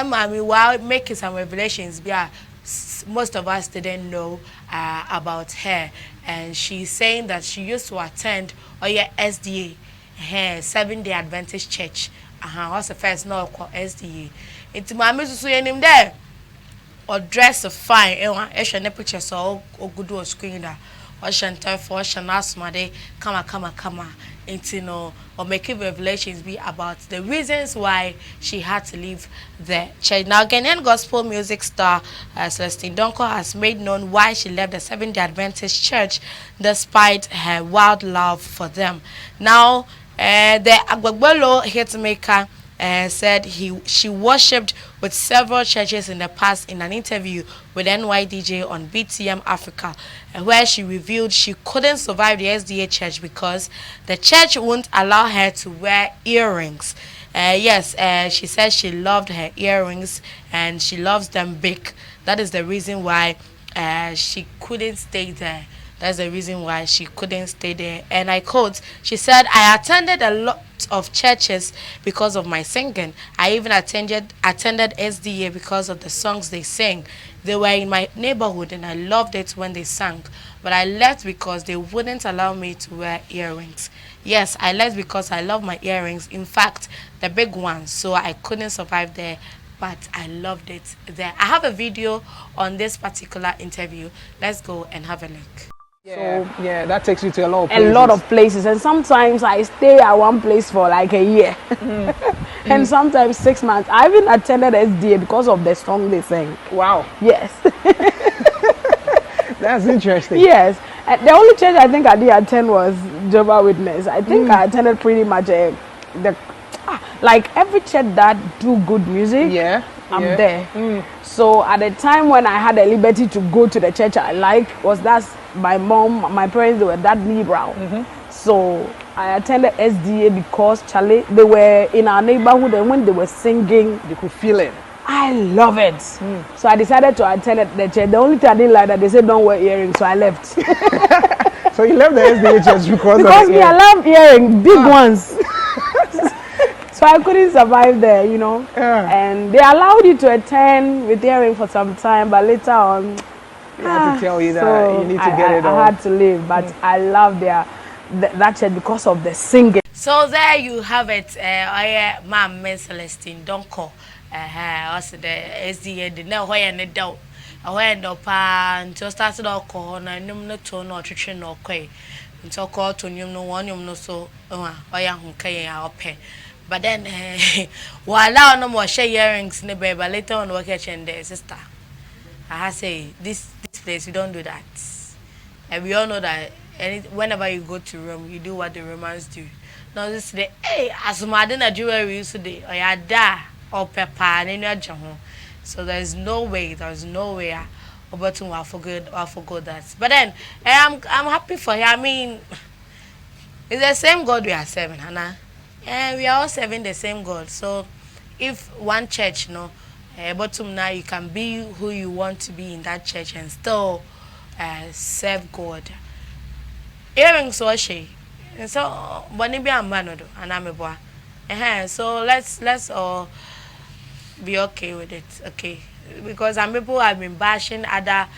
mommy while making some revelations, most of us didn't know about her, and she's saying that she used to attend SDA, Seventh-day Adventist Church. What's the first no SDA? It's mommy so name there or dress fine. I should never picture so good or screen that. Or shanty for shanasmade, come. Or making revelations be about the reasons why she had to leave the church. Now, Ghanaian gospel music star Celestine Donkor has made known why she left the Seventh-day Adventist Church despite her wild love for them. Now, the Agbagbolo hitmaker said she worshipped with several churches in the past in an interview with NYDJ on BTM Africa, where she revealed she couldn't survive the SDA church because the church wouldn't allow her to wear earrings. She said she loved her earrings and she loves them big. That is the reason why she couldn't stay there. That's the reason why she couldn't stay there. And I quote, she said, I attended a lot of churches because of my singing. I even attended SDA because of the songs they sang. They were in my neighborhood and I loved it when they sang. But I left because they wouldn't allow me to wear earrings. Yes, I left because I love my earrings. In fact, the big ones. So I couldn't survive there. But I loved it there. I have a video on this particular interview. Let's go and have a look. Yeah, so yeah, that takes you to a lot of places. And sometimes I stay at one place for like a year. And sometimes 6 months. I even attended SDA because of the song they sang. Wow. Yes. That's interesting. Yes. The only church I think I did attend was Jehovah's Witness. I think I attended pretty much like every church that do good music. I'm there. So at the time when I had the liberty to go to the church I like was my mom, my parents, they were that liberal. So I attended SDA because Charlie, they were in our neighborhood and when they were singing, you could feel it. I love it. So I decided to attend the church. The only thing I didn't like that they said don't wear earrings, so I left. So you left the SDA church because I love earrings, big ones. So I couldn't survive there, And they allowed you to attend with earring for some time, but later on, they had to tell you that you need to get it on. I had to leave, but I love that church because of the singing. So there you have it. Ma'am Celestine Donkor. Also the SDA the now where and doubt. I went up and just started alcohol and no tone or nutrition or quay. Until call to no one no so but then while no more Shay earrings in the baby, later on work and the sister. I say this place you don't do that. And we all know that whenever you go to Rome, you do what the Romans do. Now this day, as madina jewelry used to do, or ya da or pepper and your jam. So there's no way but I forgot that. But then I'm happy for her. I mean, it's the same God we are serving, Hannah. And we are all serving the same God. So if one church, bottom now you can be who you want to be in that church and still serve God. Earrings or Shay. And so when be a man and I'm a boy. So let's all be okay with it. Okay. Because some people have been bashing other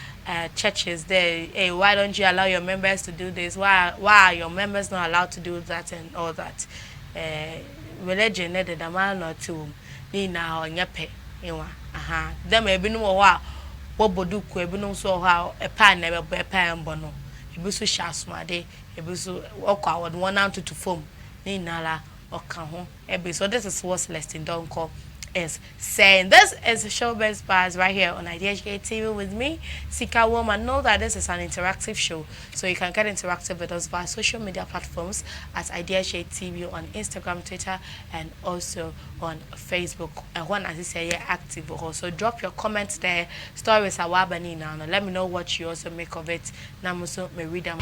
churches there. Hey, why don't you allow your members to do this? Why are your members not allowed to do that and all that? Religion the man or two ni na or nyape them ebi no wa bodu ku ebi no so ha e pan na be pan bono ebi so shasmade ebi so okwa award 1 and 2 to form ni na la oka ho ebi. So this is what Celestine Donkor is saying. This is Showbiz Bars right here on IDHK TV with me, Sika Woman. Know that this is an interactive show, so you can get interactive with us via social media platforms at IDHK TV on Instagram, Twitter, and also on Facebook. And when I say you're active, also drop your comments there. Stories are wabani now. Let me know what you also make of it. Namuso me read them.